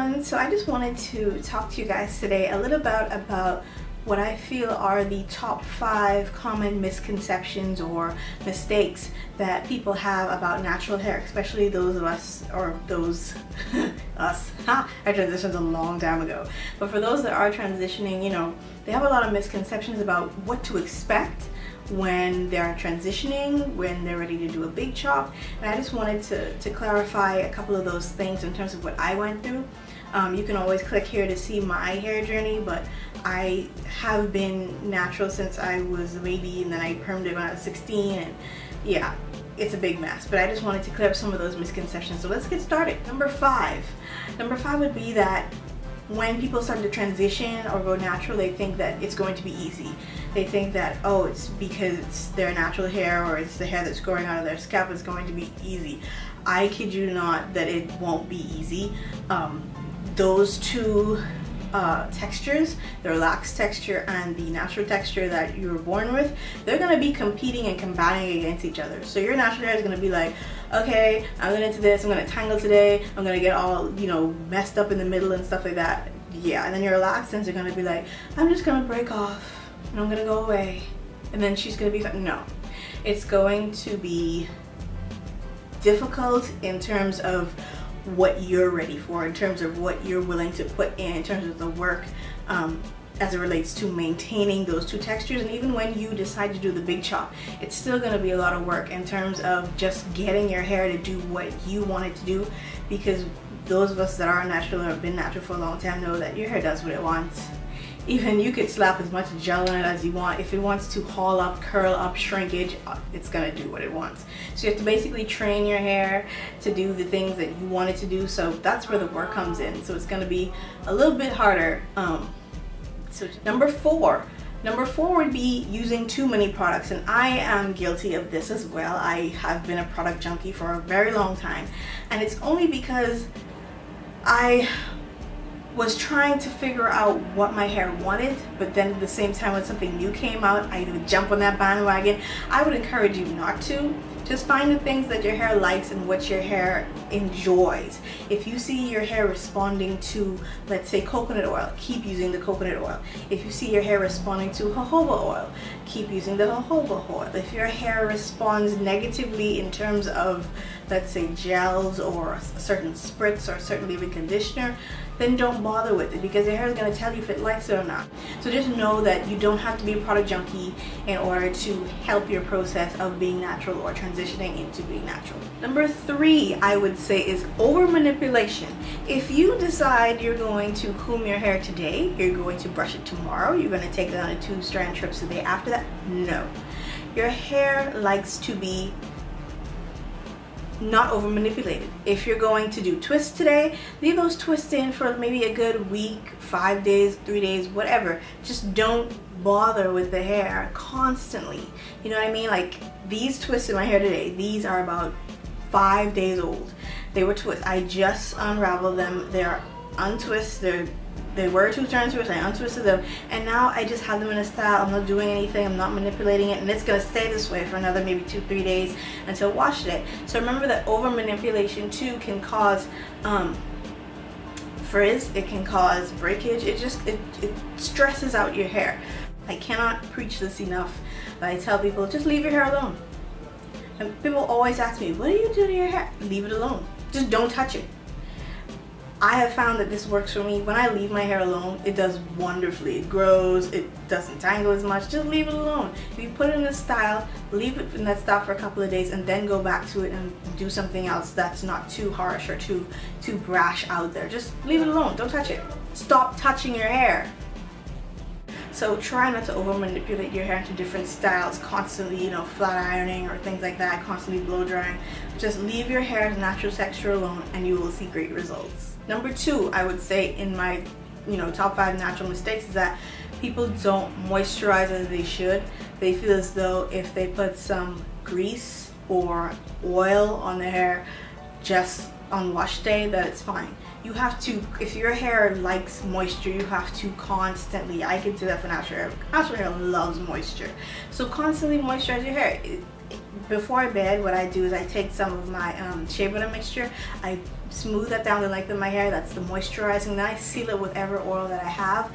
everyone. So I just wanted to talk to you guys today a little about what I feel are the top 5 common misconceptions or mistakes that people have about natural hair, especially those of us, or those us. I transitioned a long time ago. But for those that are transitioning, you know, they have a lot of misconceptions about what to expect when they're transitioning, when they're ready to do a big chop. And I just wanted to clarify a couple of those things in terms of what I went through. You can always click here to see my hair journey, but I have been natural since I was a baby, and then I permed it when I was 16, and yeah, it's a big mess. But I just wanted to clear up some of those misconceptions. So let's get started. Number five would be that when people start to transition or go natural, they think that it's going to be easy. They think that, oh, it's because it's their natural hair or it's the hair that's growing out of their scalp, it's going to be easy. I kid you not that it won't be easy. Those two textures, the relaxed texture and the natural texture that you were born with, they're going to be competing and combating against each other. So your natural hair is going to be like, okay, I'm going into this, I'm going to tangle today, I'm going to get all, you know, messed up in the middle and stuff like that. Yeah, and then your relaxed ends are going to be like, I'm just going to break off and I'm going to go away. And then she's going to be, no. It's going to be difficult in terms of what you're ready for, in terms of what you're willing to put in terms of the work as it relates to maintaining those two textures. And even when you decide to do the big chop, it's still going to be a lot of work in terms of just getting your hair to do what you want it to do, because those of us that are natural or have been natural for a long time know that your hair does what it wants. Even you could slap as much gel on it as you want. If it wants to haul up, curl up, shrinkage, it's gonna do what it wants. So you have to basically train your hair to do the things that you want it to do. So that's where the work comes in. So it's gonna be a little bit harder. So number four would be using too many products, and I am guilty of this as well. I have been a product junkie for a very long time, and it's only because I was trying to figure out what my hair wanted, but then at the same time when something new came out, I would jump on that bandwagon. I would encourage you not to. Just find the things that your hair likes and what your hair enjoys. If you see your hair responding to, let's say, coconut oil, keep using the coconut oil. If you see your hair responding to jojoba oil, keep using the jojoba oil. If your hair responds negatively in terms of, let's say, gels or a certain spritz or a certain leave-in conditioner, then don't bother with it, because your hair is going to tell you if it likes it or not. So just know that you don't have to be a product junkie in order to help your process of being natural or transitioning into being natural. Number 3, I would say, is over manipulation. If you decide you're going to comb your hair today, you're going to brush it tomorrow, you're going to take it on a 2-strand trips the day after that, no. Your hair likes to be not over manipulated. If you're going to do twists today, leave those twists in for maybe a good week, 5 days, 3 days, whatever. Just don't bother with the hair constantly. You know what I mean? Like these twists in my hair today, these are about 5 days old. They were twists. I just unraveled them. They're untwists. They were 2-strand twists. I untwisted them, and now I just have them in a style. I'm not doing anything, I'm not manipulating it, and it's gonna stay this way for another maybe 2-3 days until wash day. So remember that over manipulation too can cause frizz, it can cause breakage, it stresses out your hair. I cannot preach this enough, but I tell people, just leave your hair alone. And people always ask me, what do you do to your hair? Leave it alone. Just don't touch it. I have found that this works for me. When I leave my hair alone, it does wonderfully. It grows, it doesn't tangle as much. Just leave it alone. If you put it in a style, leave it in that style for a couple of days and then go back to it and do something else that's not too harsh or too brash out there. Just leave it alone. Don't touch it. Stop touching your hair. So try not to over manipulate your hair into different styles, constantly, you know, flat ironing or things like that, constantly blow drying. Just leave your hair's natural texture alone and you will see great results. Number 2, I would say in my, you know, top 5 natural mistakes is that people don't moisturize as they should. They feel as though if they put some grease or oil on their hair just on wash day, that it's fine. You have to, if your hair likes moisture, you have to constantly, I can say that for natural hair. Natural hair loves moisture. So constantly moisturize your hair. before bed, what I do is I take some of my shea butter mixture, I smooth that down the length of my hair. That's the moisturizing. Then I seal it with whatever oil that I have.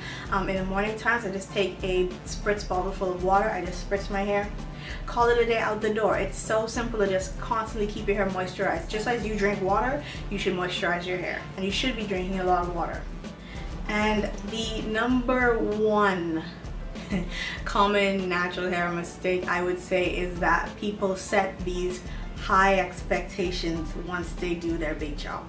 In the morning times, I just take a spritz bottle full of water. I just spritz my hair. Call it a day, out the door. It's so simple to just constantly keep your hair moisturized. Just as you drink water, you should moisturize your hair. And you should be drinking a lot of water. And the number one common natural hair mistake, I would say, is that people set these high expectations once they do their big job.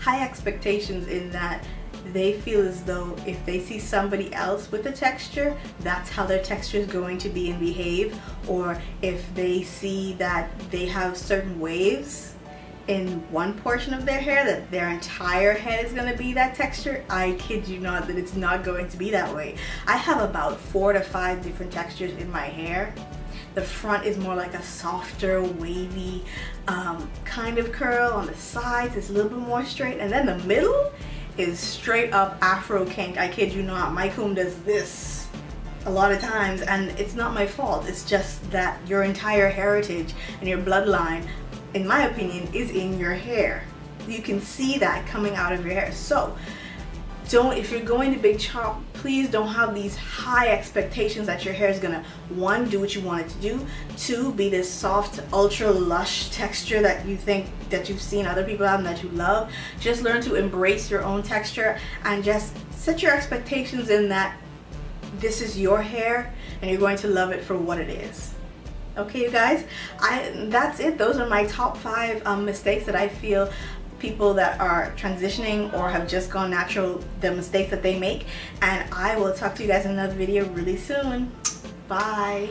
High expectations in that they feel as though if they see somebody else with a texture, that's how their texture is going to be and behave. Or if they see that they have certain waves in one portion of their hair, that their entire head is going to be that texture. I kid you not that it's not going to be that way. I have about 4 to 5 different textures in my hair. The front is more like a softer, wavy kind of curl. On the sides, it's a little bit more straight. And then the middle is straight up Afro kink. I kid you not. My comb does this a lot of times, and it's not my fault. It's just that your entire heritage and your bloodline, in my opinion, is in your hair. You can see that coming out of your hair. So if you're going to big chop, please don't have these high expectations that your hair is gonna, 1, do what you want it to do, 2, be this soft, ultra lush texture that you think that you've seen other people have and that you love. Just learn to embrace your own texture and just set your expectations in that this is your hair and you're going to love it for what it is. Okay, you guys, that's it. Those are my top 5 mistakes that I feel people that are transitioning or have just gone natural, the mistakes that they make. And I will talk to you guys in another video really soon. Bye.